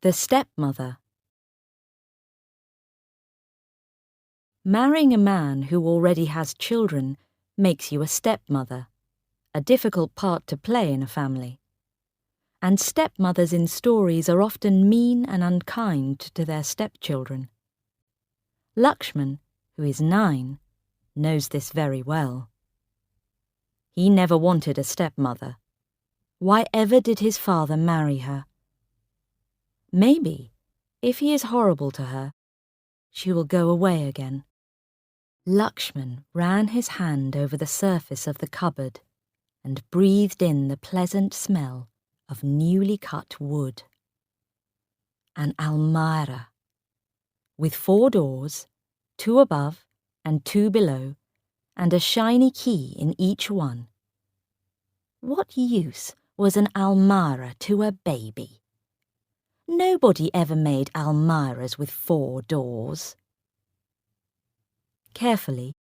The stepmother. Marrying a man who already has children makes you a stepmother, a difficult part to play in a family. And stepmothers in stories are often mean and unkind to their stepchildren. Lakshman, who is 9, knows this very well. He never wanted a stepmother. Why ever did his father marry her? Maybe, if he is horrible to her, she will go away again. Lakshman ran his hand over the surface of the cupboard and breathed in the pleasant smell of newly cut wood. An almirah, with 4 doors, 2 above and 2 below, and a shiny key in each one. What use was an almirah to a baby? Nobody ever made almirahs with 4 doors. Carefully,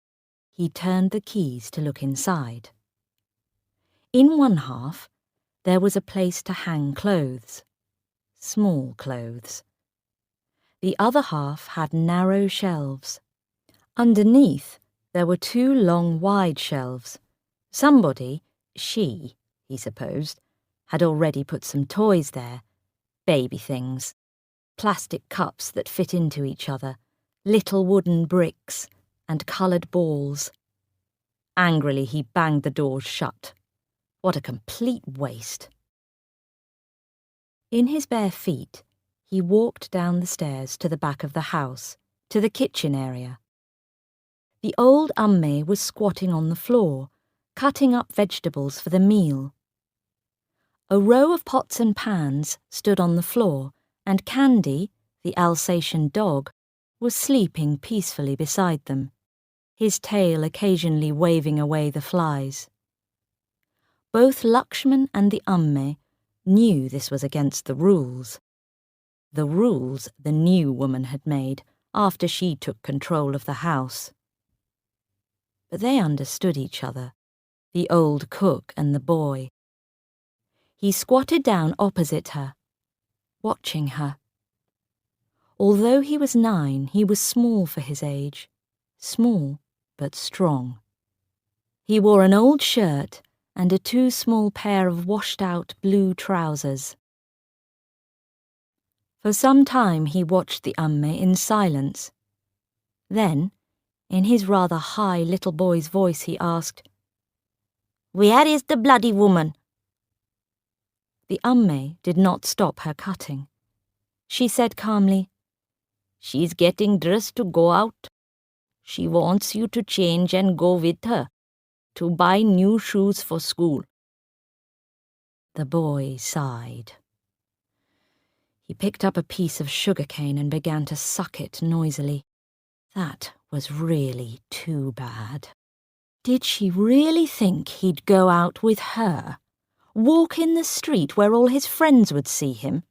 he turned the keys to look inside. In one half, there was a place to hang clothes, small clothes. The other half had narrow shelves. Underneath, there were 2 long, wide shelves. Somebody, he supposed, had already put some toys there, baby things, plastic cups that fit into each other, little wooden bricks, and coloured balls. Angrily, he banged the doors shut. What a complete waste. In his bare feet, he walked down the stairs to the back of the house, to the kitchen area. The old umme was squatting on the floor, cutting up vegetables for the meal. A row of pots and pans stood on the floor, and Candy, the Alsatian dog, was sleeping peacefully beside them, his tail occasionally waving away the flies. Both Lakshman and the umme knew this was against the rules the new woman had made after she took control of the house. But they understood each other, the old cook and the boy. He squatted down opposite her, watching her. Although he was 9, he was small for his age, small but strong. He wore an old shirt and a too small pair of washed-out blue trousers. For some time he watched the umme in silence. Then, in his rather high little boy's voice, he asked, "Where is the bloody woman?" The umme did not stop her cutting. She said calmly, "She's getting dressed to go out. She wants you to change and go with her, to buy new shoes for school." The boy sighed. He picked up a piece of sugarcane and began to suck it noisily. That was really too bad. Did she really think he'd go out with her? Walk in the street where all his friends would see him?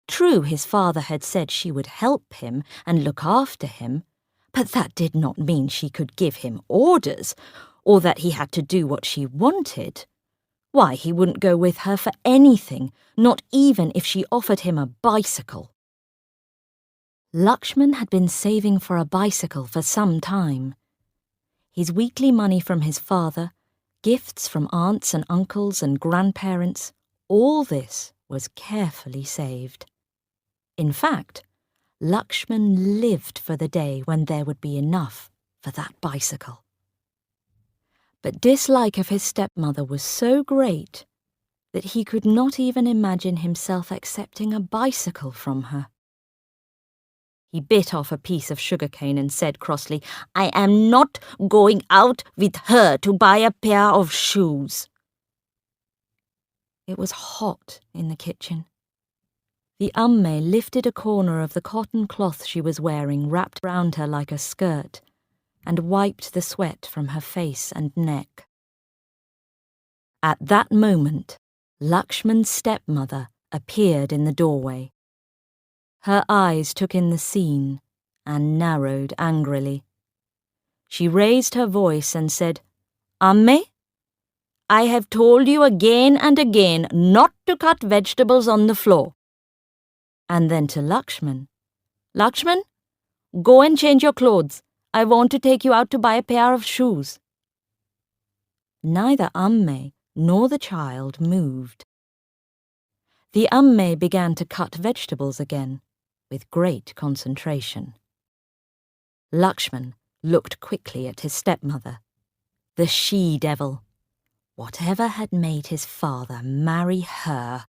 True, his father had said she would help him and look after him, but that did not mean she could give him orders, or that he had to do what she wanted. Why, he wouldn't go with her for anything, not even if she offered him a bicycle. Lakshman had been saving for a bicycle for some time. His weekly money from his father, gifts from aunts and uncles and grandparents, all this was carefully saved. In fact, Lakshman lived for the day when there would be enough for that bicycle. But dislike of his stepmother was so great that he could not even imagine himself accepting a bicycle from her. He bit off a piece of sugarcane and said crossly, "I am not going out with her to buy a pair of shoes." It was hot in the kitchen. The umme lifted a corner of the cotton cloth she was wearing wrapped round her like a skirt and wiped the sweat from her face and neck. At that moment, Lakshman's stepmother appeared in the doorway. Her eyes took in the scene and narrowed angrily. She raised her voice and said, "Umme, I have told you again and again not to cut vegetables on the floor. and then to Lakshman. Lakshman, go and change your clothes. I want to take you out to buy a pair of shoes. Neither Amme nor the child moved. The Amme began to cut vegetables again, with great concentration. Lakshman looked quickly at his stepmother. The she-devil. Whatever had made his father marry her?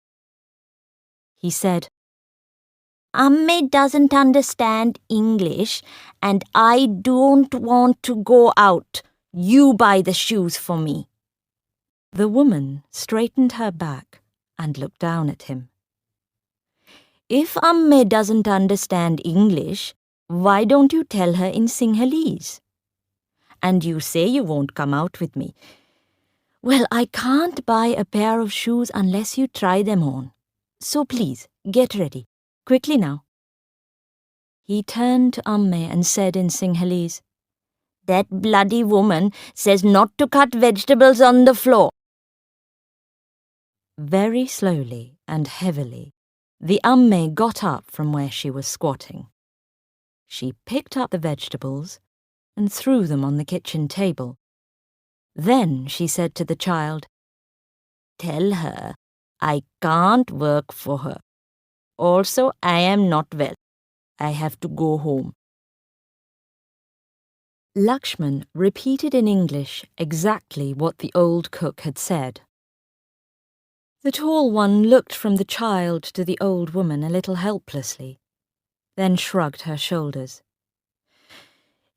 He said, Amme doesn't understand English, and I don't want to go out. You buy the shoes for me. The woman straightened her back and looked down at him. If Amme doesn't understand English, why don't you tell her in Sinhalese? And you say you won't come out with me. Well, I can't buy a pair of shoes unless you try them on. So please, get ready. Quickly now. He turned to Amme and said in Sinhalese, That bloody woman says not to cut vegetables on the floor. Very slowly and heavily, the Amme got up from where she was squatting. She picked up the vegetables and threw them on the kitchen table. Then she said to the child, Tell her I can't work for her. Also, I am not well. I have to go home. Lakshman repeated in English exactly what the old cook had said. The tall one looked from the child to the old woman a little helplessly, then shrugged her shoulders.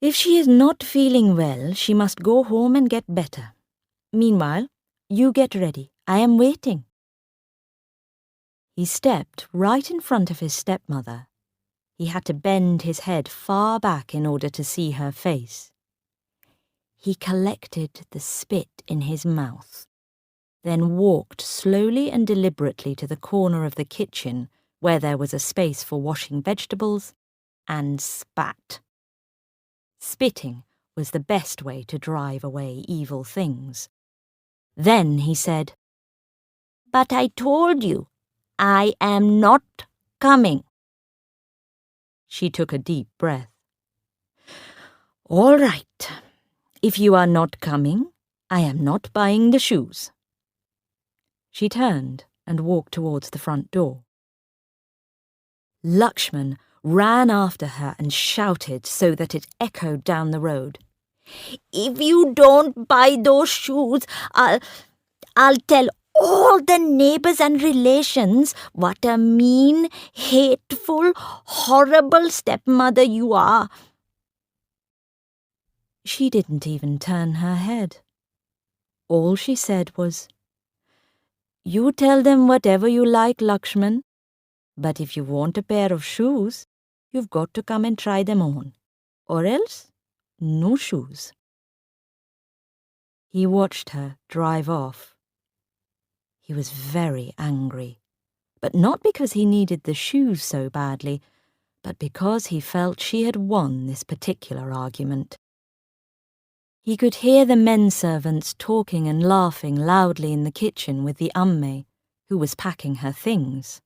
If she is not feeling well, she must go home and get better. Meanwhile, you get ready. I am waiting. He stepped right in front of his stepmother. He had to bend his head far back in order to see her face. He collected the spit in his mouth, then walked slowly and deliberately to the corner of the kitchen where there was a space for washing vegetables, and spat. Spitting was the best way to drive away evil things. Then he said, But I told you, I am not coming. She took a deep breath. All right. If you are not coming, I am not buying the shoes. She turned and walked towards the front door. Lakshman ran after her and shouted so that it echoed down the road. If you don't buy those shoes, I'll tell all the neighbors and relations what a mean, hateful, horrible stepmother you are. She didn't even turn her head. All she said was, You tell them whatever you like, Lakshman, but if you want a pair of shoes, you've got to come and try them on, or else no shoes. He watched her drive off. He was very angry, but not because he needed the shoes so badly, but because he felt she had won this particular argument. He could hear the men-servants talking and laughing loudly in the kitchen with the Amme, who was packing her things.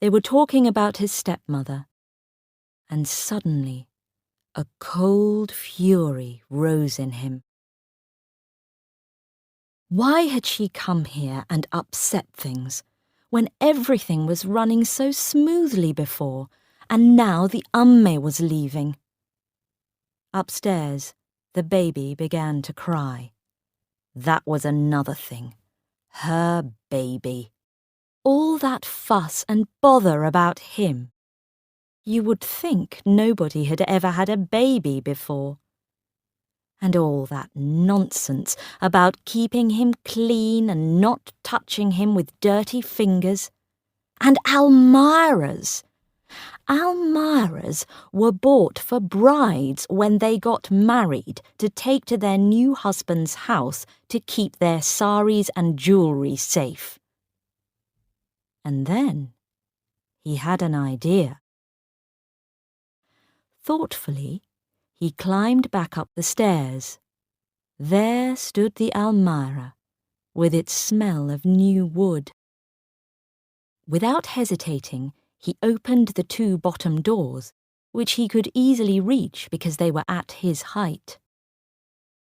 They were talking about his stepmother, and suddenly a cold fury rose in him. Why had she come here and upset things, when everything was running so smoothly before, and now the Amme was leaving? Upstairs, the baby began to cry. That was another thing. Her baby. All that fuss and bother about him. You would think nobody had ever had a baby before. And all that nonsense about keeping him clean and not touching him with dirty fingers. And almirahs. Almirahs were bought for brides when they got married to take to their new husband's house to keep their saris and jewellery safe. And then he had an idea. Thoughtfully, he climbed back up the stairs. There stood the almirah, with its smell of new wood. Without hesitating, he opened the two bottom doors, which he could easily reach because they were at his height.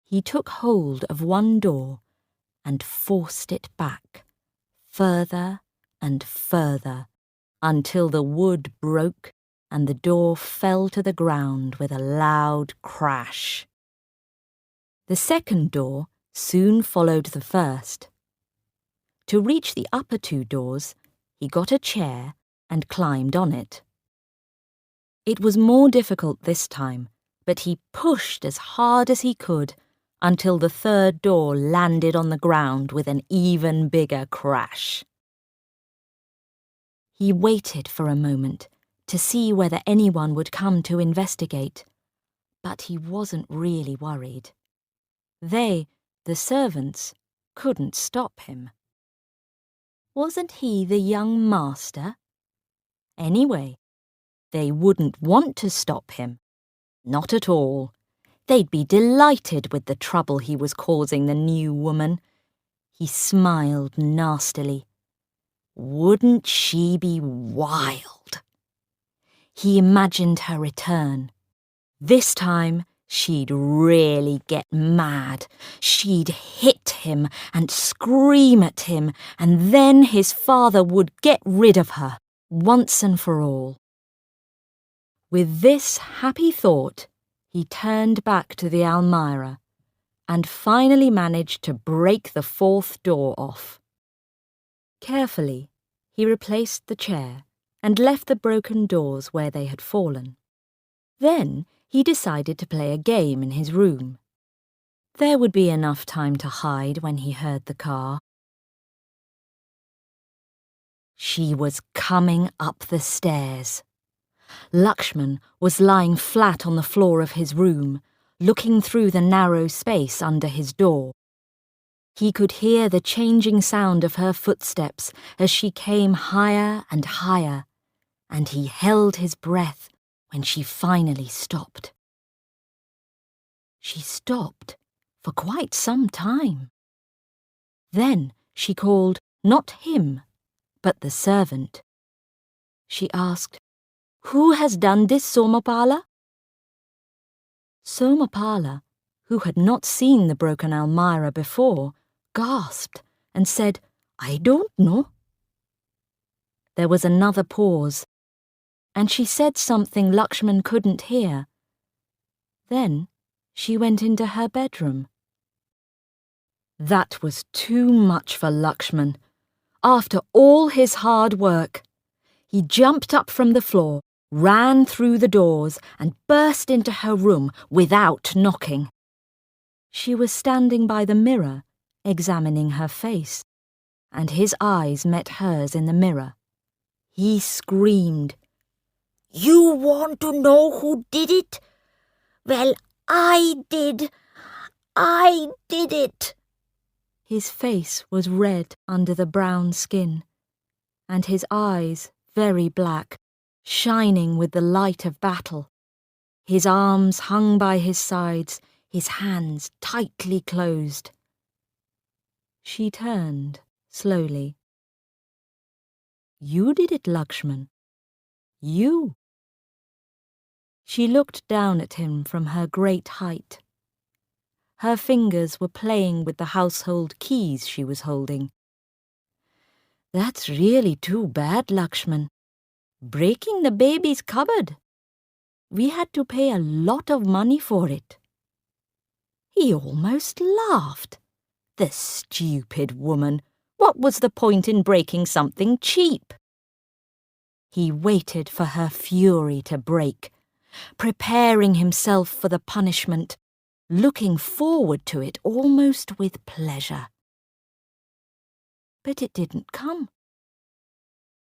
He took hold of one door and forced it back, further and further, until the wood broke and the door fell to the ground with a loud crash. The second door soon followed the first. To reach the upper two doors, he got a chair and climbed on it. It was more difficult this time, but he pushed as hard as he could until the third door landed on the ground with an even bigger crash. He waited for a moment to see whether anyone would come to investigate, but he wasn't really worried. They, the servants, couldn't stop him. Wasn't he the young master? Anyway, they wouldn't want to stop him. Not at all. They'd be delighted with the trouble he was causing the new woman. He smiled nastily. Wouldn't she be wild? He imagined her return. This time, she'd really get mad. She'd hit him and scream at him, and then his father would get rid of her, once and for all. With this happy thought, he turned back to the almirah and finally managed to break the fourth door off. Carefully, he replaced the chair and left the broken doors where they had fallen. Then he decided to play a game in his room. There would be enough time to hide when he heard the car. She was coming up the stairs. Lakshman was lying flat on the floor of his room, looking through the narrow space under his door. He could hear the changing sound of her footsteps as she came higher and higher, and he held his breath when she finally stopped. She stopped for quite some time. Then she called not him, but the servant. She asked, "Who has done this, Somapala?" Somapala, who had not seen the broken almirah before, gasped and said, "I don't know." There was another pause, and she said something Lakshman couldn't hear. Then she went into her bedroom. That was too much for Lakshman. After all his hard work, he jumped up from the floor, ran through the doors, and burst into her room without knocking. She was standing by the mirror, examining her face, and his eyes met hers in the mirror. He screamed, "You want to know who did it? Well, I did. I did it." His face was red under the brown skin, and his eyes very black, shining with the light of battle. His arms hung by his sides, his hands tightly closed. She turned slowly. "You did it, Lakshman. You." She looked down at him from her great height. Her fingers were playing with the household keys she was holding. "That's really too bad, Lakshman. Breaking the baby's cupboard. We had to pay a lot of money for it." He almost laughed. The stupid woman. What was the point in breaking something cheap? He waited for her fury to break, preparing himself for the punishment, looking forward to it almost with pleasure. But it didn't come.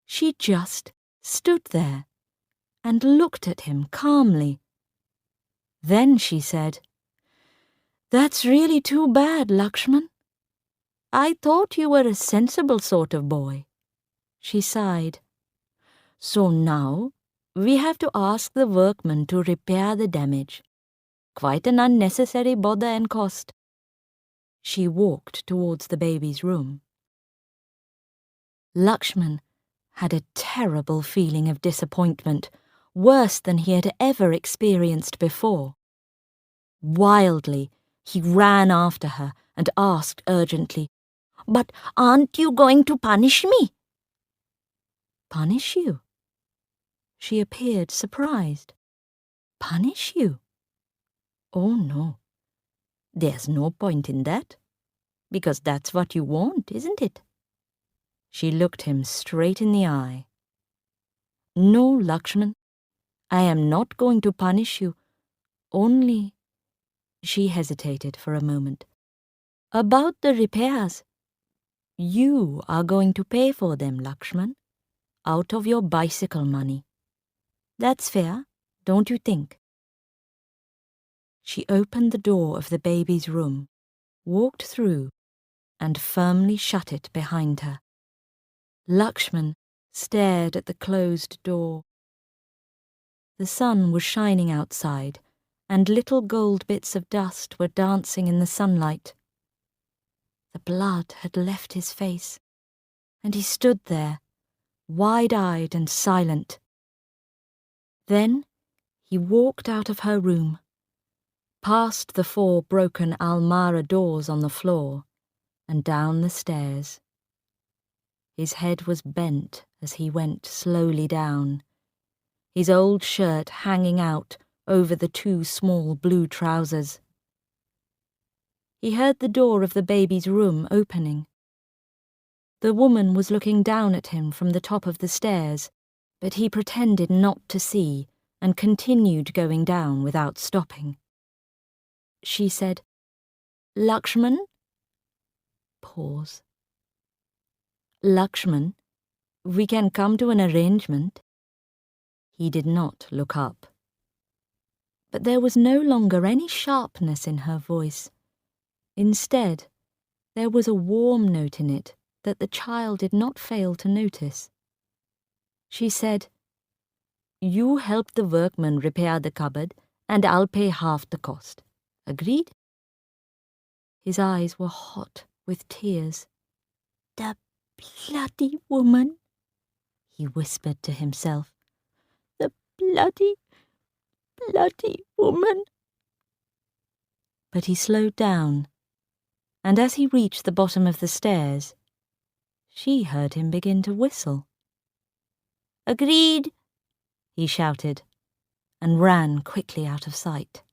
She just stood there and looked at him calmly. Then she said, "That's really too bad, Lakshman. I thought you were a sensible sort of boy." She sighed. "So now we have to ask the workmen to repair the damage. Quite an unnecessary bother and cost." She walked towards the baby's room. Lakshman had a terrible feeling of disappointment, worse than he had ever experienced before. Wildly, he ran after her and asked urgently, "But aren't you going to punish me?" "Punish you?" She appeared surprised. "Punish you? Oh, no. There's no point in that, because that's what you want, isn't it?" She looked him straight in the eye. "No, Lakshman, I am not going to punish you, only—" She hesitated for a moment. "About the repairs. You are going to pay for them, Lakshman, out of your bicycle money. That's fair, don't you think?" She opened the door of the baby's room, walked through, and firmly shut it behind her. Lakshman stared at the closed door. The sun was shining outside, and little gold bits of dust were dancing in the sunlight. The blood had left his face, and he stood there, wide-eyed and silent. Then he walked out of her room, past the 4 broken almirah doors on the floor, and down the stairs. His head was bent as he went slowly down, his old shirt hanging out over the 2 small blue trousers. He heard the door of the baby's room opening. The woman was looking down at him from the top of the stairs, but he pretended not to see and continued going down without stopping. She said, "Lakshman?" Pause. "Lakshman, we can come to an arrangement." He did not look up. But there was no longer any sharpness in her voice. Instead, there was a warm note in it that the child did not fail to notice. She said, "You help the workman repair the cupboard, and I'll pay half the cost. Agreed?" His eyes were hot with tears. "The bloody woman," he whispered to himself. "The bloody woman." But he slowed down, and as he reached the bottom of the stairs, she heard him begin to whistle. "Agreed," he shouted, and ran quickly out of sight.